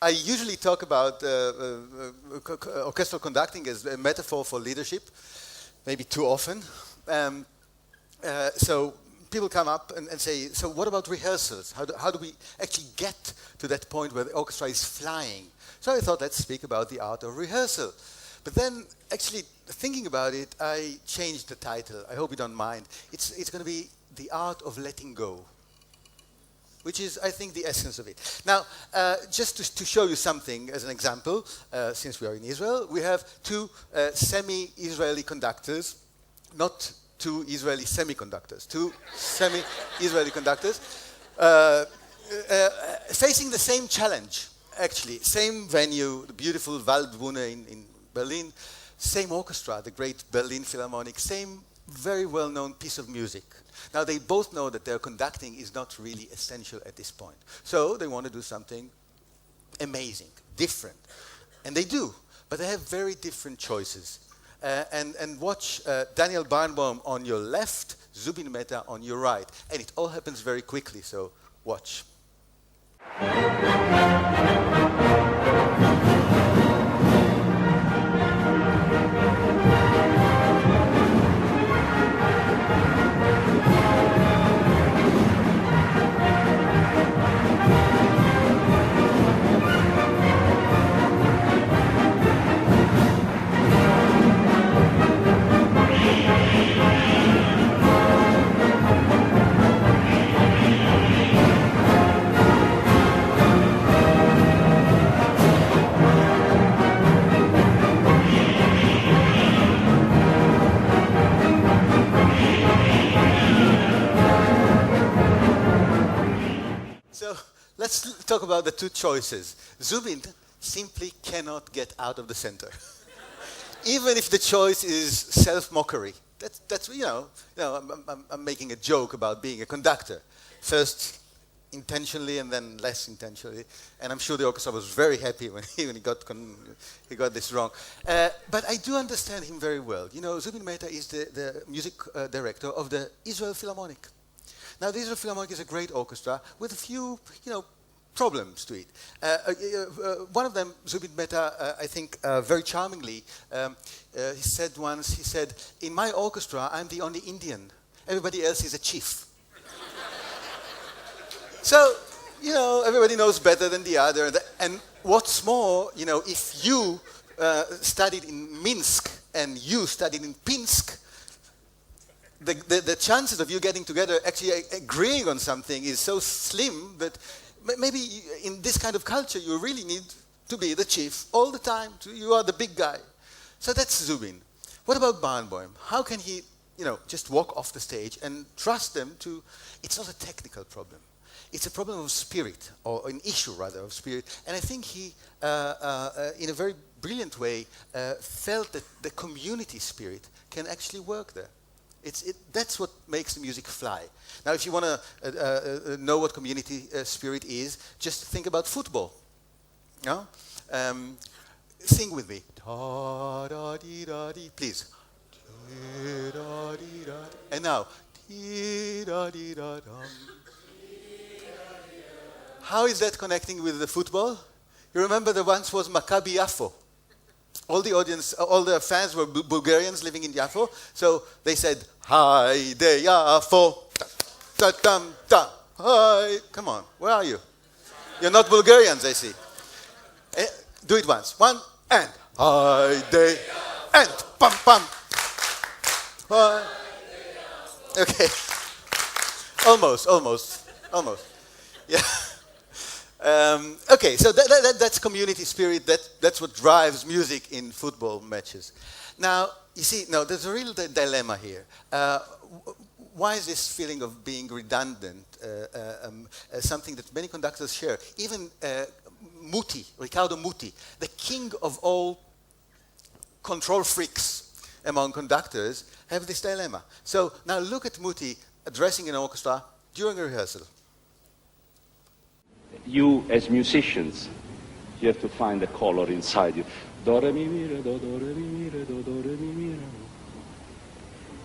I usually talk about orchestral conducting as a metaphor for leadership, maybe too often. So people come up and say, so what about rehearsals? How do we actually get to that point where the orchestra is flying? So I thought, let's speak about the art of rehearsal. But then, actually, thinking about it, I changed the title. I hope you don't mind. It's going to be The Art of Letting Go, which is, I think, the essence of it. Now, just to show you something as an example, since we are in Israel, we have two semi-Israeli conductors, not two Israeli semiconductors, two semi-Israeli conductors, facing the same challenge, actually. Same venue, the beautiful Waldbühne in Berlin, same orchestra, the great Berlin Philharmonic, same very well-known piece of music. Now, they both know that their conducting is not really essential at this point. So they want to do something amazing, different. And they do, but they have very different choices. And watch Daniel Barnbaum on your left, Zubin Mehta on your right. And it all happens very quickly, so watch. Let's talk about the two choices. Zubin simply cannot get out of the center. Even if the choice is self-mockery. That's I'm making a joke about being a conductor. First intentionally and then less intentionally. And I'm sure the orchestra was very happy when he got this wrong. But I do understand him very well. You know, Zubin Mehta is the music director of the Israel Philharmonic. Now, the Israel Philharmonic is a great orchestra with a few, problems to it. One of them, Zubin Mehta, I think very charmingly, he said once, in my orchestra, I'm the only Indian. Everybody else is a chief. So, everybody knows better than the other. And what's more, if you studied in Minsk and you studied in Pinsk, the chances of you getting together, actually agreeing on something is so slim that maybe in this kind of culture you really need to be the chief all the time. You are the big guy. So that's Zubin. What about Barnbaum? How can he, just walk off the stage and trust them to... It's not a technical problem. It's a problem of spirit, or an issue rather of spirit. And I think he, in a very brilliant way, felt that the community spirit can actually work there. That's what makes the music fly. Now, if you want to know what community spirit is, just think about football. No? Sing with me. Da, da, dee, da, dee. Please. Dee, da, dee, da, dee. And now. Dee, da, dee, da, dum. How is that connecting with the football? You remember there once was Maccabi Yafo. All the audience, all the fans were Bulgarians living in Yafo, so they said, "Hi de Yafo, ta tam ta, hi." Come on, where are you? You're not Bulgarians, I see. Do it once. One and hi de and pam pam. Hi. Okay. Almost. Yeah. Okay, so that's community spirit. That's what drives music in football matches. Now, you see, there's a real dilemma here. Why is this feeling of being redundant something that many conductors share? Even Ricardo Muti, the king of all control freaks among conductors, have this dilemma. So now look at Muti addressing an orchestra during a rehearsal. You, as musicians, you have to find the color inside you. Do, re, mi, mi, re, do, re, mi, mi, re, do, re, mi, mi, re.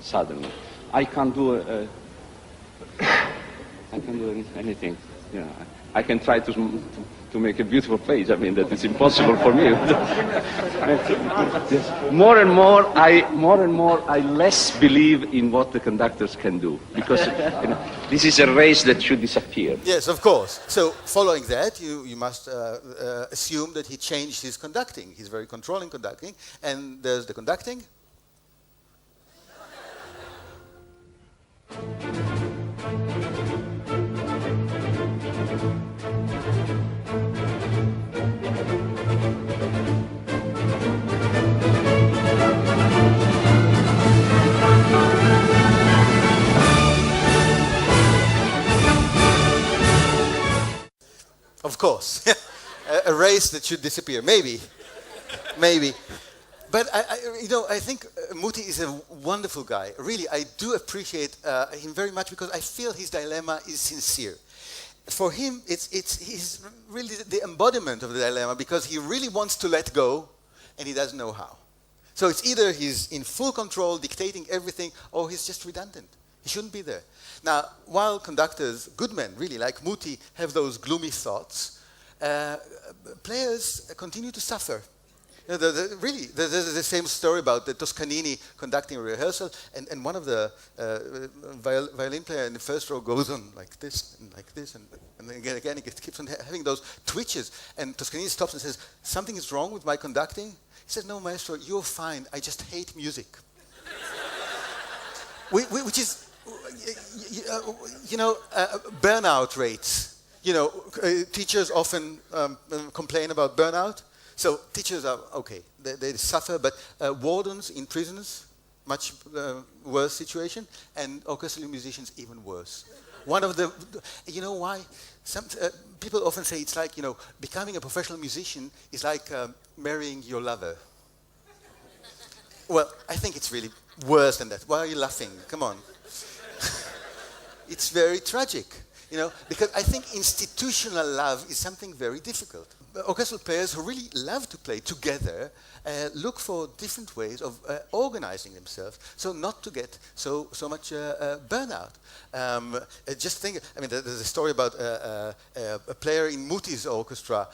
Suddenly, I can't do anything. I can try to make a beautiful face. I mean, that is impossible for me. More and more, I less believe in what the conductors can do, because this is a race that should disappear. Yes, of course. So following that, you must assume that he changed his conducting. He's very controlling conducting, and there's the conducting. Of course, a race that should disappear. Maybe. But I think Muti is a wonderful guy. Really, I do appreciate him very much because I feel his dilemma is sincere. For him, he's really the embodiment of the dilemma because he really wants to let go, and he doesn't know how. So it's either he's in full control, dictating everything, or he's just redundant. He shouldn't be there. Now, while conductors, good men, really, like Muti, have those gloomy thoughts, players continue to suffer. Really, there's the same story about the Toscanini conducting a rehearsal, and one of the violin player in the first row goes on like this, and then again, he keeps on having those twitches, and Toscanini stops and says, "Something is wrong with my conducting?" He says, "No, maestro, you're fine. I just hate music." Which is, burnout rates. Teachers often complain about burnout. So teachers are okay, they suffer, but wardens in prisons, much worse situation, and orchestral musicians even worse. One of the, why? Some people often say it's like, becoming a professional musician is like marrying your lover. Well, I think it's really worse than that. Why are you laughing? Come on. It's very tragic, because I think institutional love is something very difficult. Orchestral players who really love to play together look for different ways of organizing themselves so not to get so much burnout. Just think, there's a story about a player in Muti's orchestra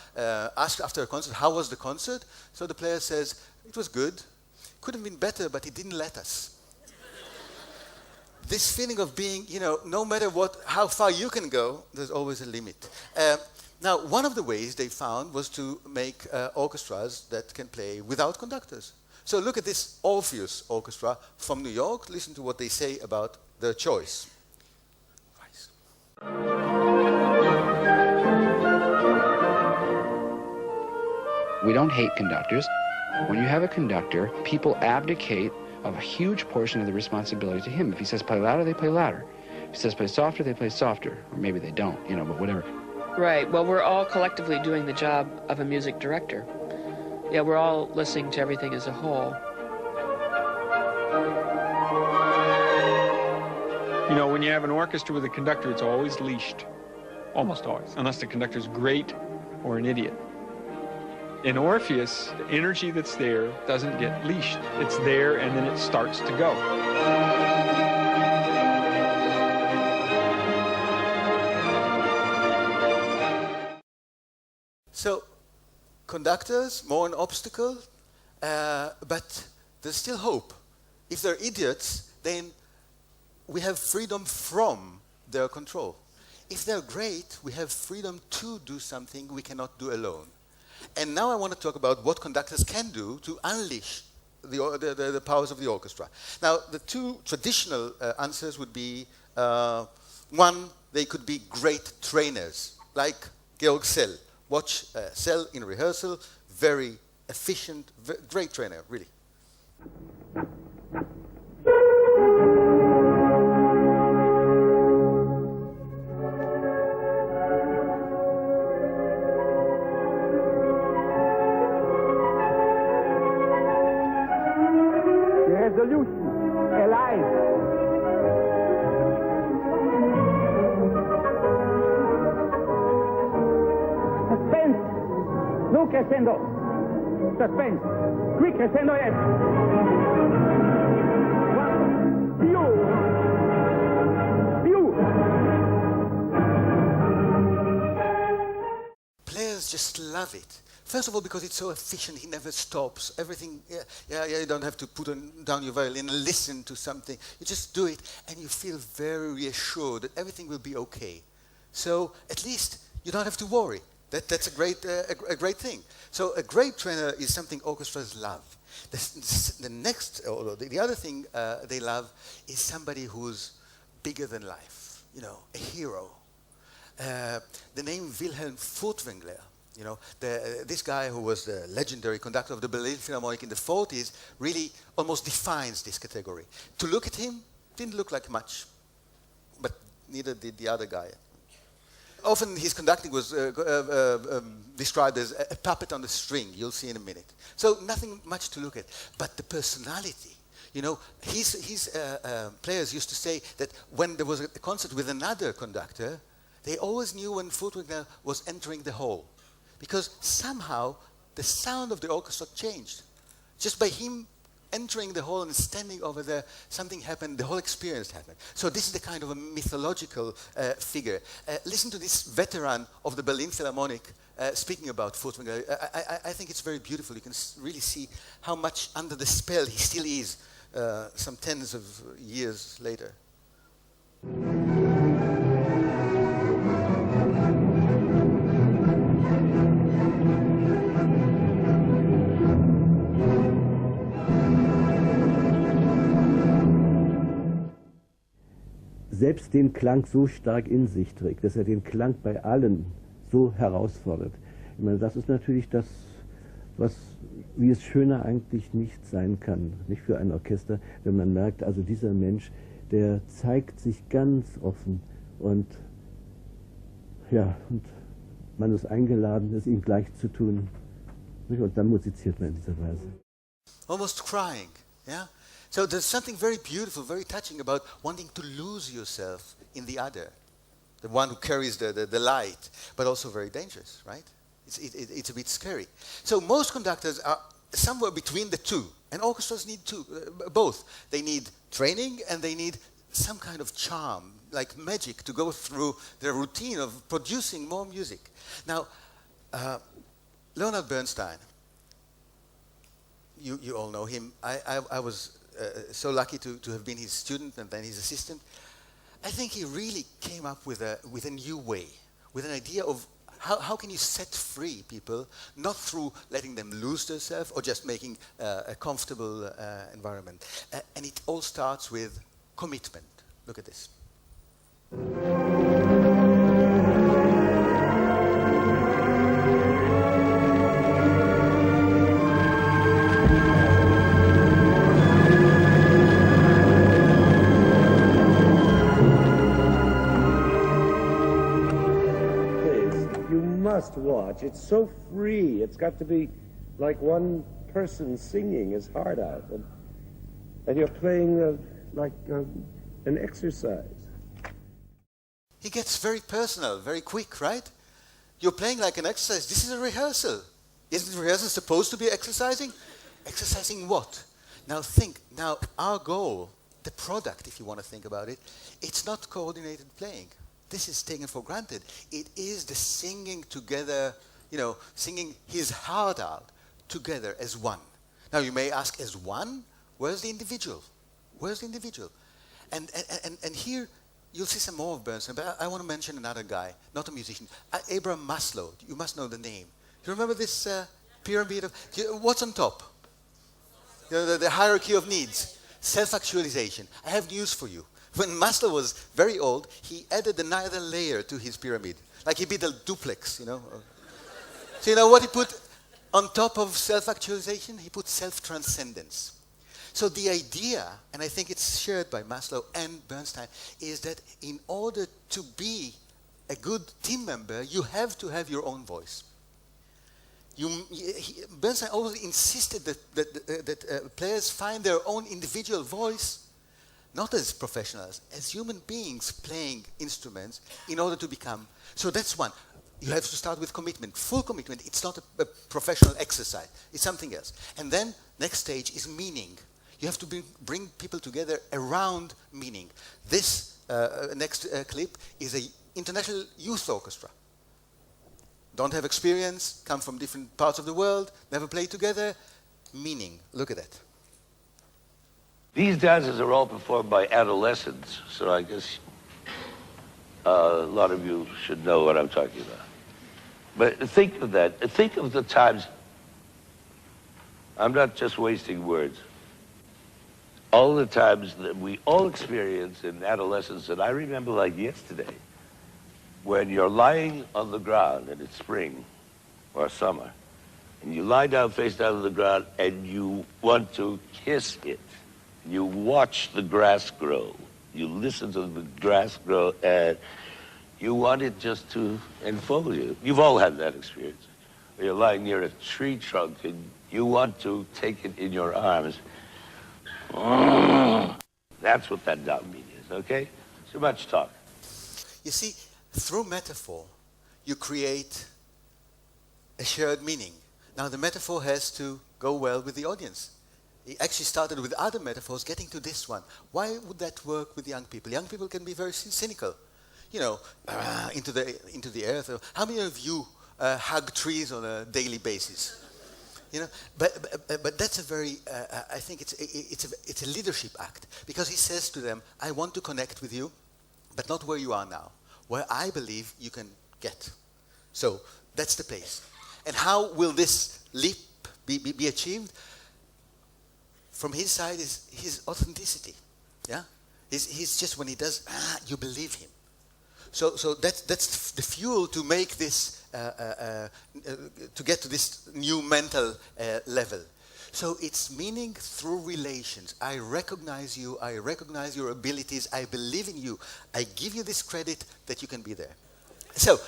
asked after a concert, how was the concert? So the player says, it was good. Could have been better, but he didn't let us. This feeling of being, no matter how far you can go, there's always a limit. Now, one of the ways they found was to make orchestras that can play without conductors. So look at this Orpheus Orchestra from New York. Listen to what they say about their choice. We don't hate conductors. When you have a conductor, people abdicate of a huge portion of the responsibility to him. If he says play louder, they play louder. If he says play softer, they play softer. Or maybe they don't, but whatever. Right. Well, we're all collectively doing the job of a music director. Yeah, we're all listening to everything as a whole. When you have an orchestra with a conductor, it's always leashed. Almost always. Unless the conductor's great or an idiot. In Orpheus, the energy that's there doesn't get leashed. It's there and then it starts to go. So, conductors, more an obstacle, but there's still hope. If they're idiots, then we have freedom from their control. If they're great, we have freedom to do something we cannot do alone. And now I want to talk about what conductors can do to unleash the powers of the orchestra. Now, the two traditional answers would be, one, they could be great trainers, like Georg Szell. Watch Szell in rehearsal, very efficient, great trainer, really. Resolution, alive. Suspense, no crescendo. Suspense, quick crescendo, yes. View. just love it. First of all, because it's so efficient, he never stops. Everything, you don't have to put down your violin and listen to something. You just do it, and you feel very reassured that everything will be okay. So at least you don't have to worry. That's a great thing. So a great trainer is something orchestras love. The next, or the other thing they love is somebody who's bigger than life. You know, a hero. The name Wilhelm Furtwängler. You know, this guy who was the legendary conductor of the Berlin Philharmonic in the 40s really almost defines this category. To look at him, didn't look like much, but neither did the other guy. Often his conducting was described as a puppet on the string. You'll see in a minute. So nothing much to look at, but the personality. You know, his players used to say that when there was a concert with another conductor, they always knew when Furtwängler was entering the hall. Because somehow the sound of the orchestra changed. Just by him entering the hall and standing over there, something happened, the whole experience happened. So this is the kind of a mythological figure. Listen to this veteran of the Berlin Philharmonic speaking about Furtwängler. I think it's very beautiful. You can really see how much under the spell he still is some tens of years later. Selbst den Klang so stark in sich trägt, dass den Klang bei allen so herausfordert. Ich meine, das ist natürlich das, wie es schöner eigentlich nicht sein kann, nicht für ein Orchester, wenn man merkt, also dieser Mensch, der zeigt sich ganz offen und man ist eingeladen, es ihm gleich zu tun. Und dann musiziert man in dieser Weise. Almost crying, yeah? So there's something very beautiful, very touching about wanting to lose yourself in the other, the one who carries the light, but also very dangerous, right? It's a bit scary. So most conductors are somewhere between the two, and orchestras need both. They need training and they need some kind of charm, like magic, to go through the routine of producing more music. Now, Leonard Bernstein, you all know him. I was so lucky to have been his student and then his assistant. I think he really came up with a new way, with an idea of how can you set free people, not through letting them lose themselves or just making a comfortable environment. And it all starts with commitment. Look at this. Must watch. It's so free. It's got to be like one person singing his heart out, and you're playing like an exercise. He gets very personal, very quick, right? You're playing like an exercise. This is a rehearsal. Isn't rehearsal supposed to be exercising? Exercising what? Now think. Now our goal, the product, if you want to think about it, it's not coordinated playing. This is taken for granted. It is the singing together, singing his heart out together as one. Now you may ask, as one? Where's the individual? Where's the individual? And here you'll see some more of Bernstein, but I want to mention another guy, not a musician. Abraham Maslow. You must know the name. Do you remember this pyramid of, what's on top? The hierarchy of needs. Self-actualization. I have news for you. When Maslow was very old, he added another layer to his pyramid. Like he built a duplex, So you know what he put on top of self-actualization? He put self-transcendence. So the idea, and I think it's shared by Maslow and Bernstein, is that in order to be a good team member, you have to have your own voice. Bernstein always insisted that players find their own individual voice, not as professionals, as human beings playing instruments in order to become. So that's one. You have to start with commitment, full commitment. It's not a professional exercise. It's something else. And then next stage is meaning. You have to bring people together around meaning. This next clip is an international youth orchestra. don't have experience, come from different parts of the world, never played together. Meaning, look at that. These dances are all performed by adolescents, so I guess a lot of you should know what I'm talking about. But think of that. Think of the times. I'm not just wasting words. All the times that we all experience in adolescence, and I remember like yesterday, when you're lying on the ground and it's spring or summer, and you lie down face down on the ground and you want to kiss it. You watch the grass grow. You listen to the grass grow and you want it just to enfold you. You've all had that experience. You're lying near a tree trunk and you want to take it in your arms. That's what that downbeat is, okay? Too much talk. You see, through metaphor, you create a shared meaning. Now, the metaphor has to go well with the audience. He actually started with other metaphors, getting to this one. Why would that work with young people? Young people can be very cynical. You know, into the earth. How many of you hug trees on a daily basis? You know, but that's a very. I think it's a leadership act, because he says to them, "I want to connect with you, but not where you are now, where I believe you can get." So that's the place. And how will this leap be achieved? From his side is his authenticity. Yeah, he's just, when he does, you believe him. So that's the fuel to make this to get to this new mental level. So it's meaning through relations. I recognize you. I recognize your abilities. I believe in you. I give you this credit that you can be there. So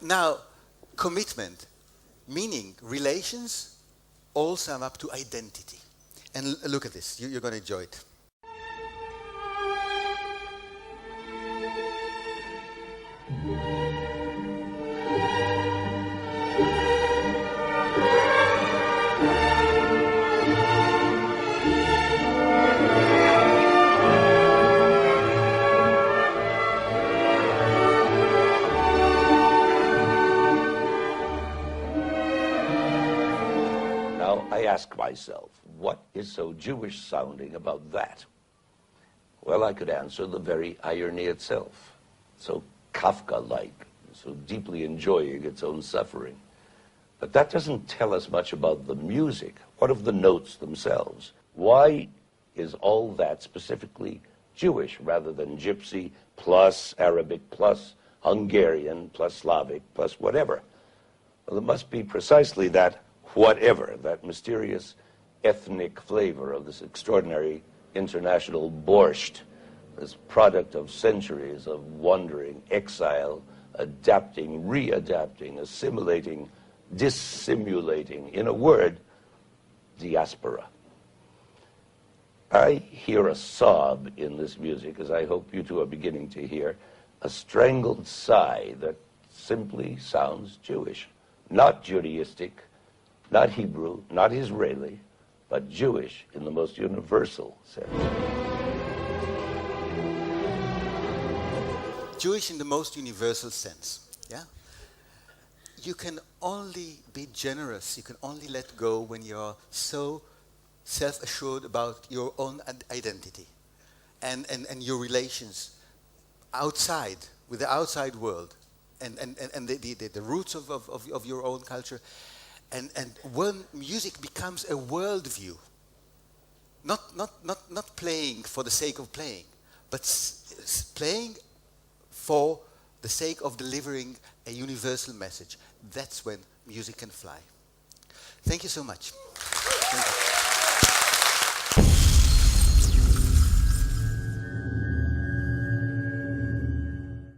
now, commitment, meaning, relations, all sum up to identity. And look at this. You're going to enjoy it. I ask myself, what is so Jewish sounding about that? Well, I could answer the very irony itself. So Kafka-like, so deeply enjoying its own suffering. But that doesn't tell us much about the music. What of the notes themselves? Why is all that specifically Jewish rather than Gypsy plus Arabic plus Hungarian plus Slavic plus whatever? Well, it must be precisely that whatever, that mysterious ethnic flavor of this extraordinary international borscht, this product of centuries of wandering, exile, adapting, readapting, assimilating, dissimulating, in a word, diaspora. I hear a sob in this music, as I hope you two are beginning to hear, a strangled sigh that simply sounds Jewish, not Judaistic, not Hebrew, not Israeli, but Jewish in the most universal sense. Jewish in the most universal sense, yeah? You can only be generous, you can only let go when you're so self-assured about your own identity and your relations outside, with the outside world, and the roots of your own culture. And when music becomes a worldview, not playing for the sake of playing, but playing for the sake of delivering a universal message, that's when music can fly. Thank you so much. Thank you.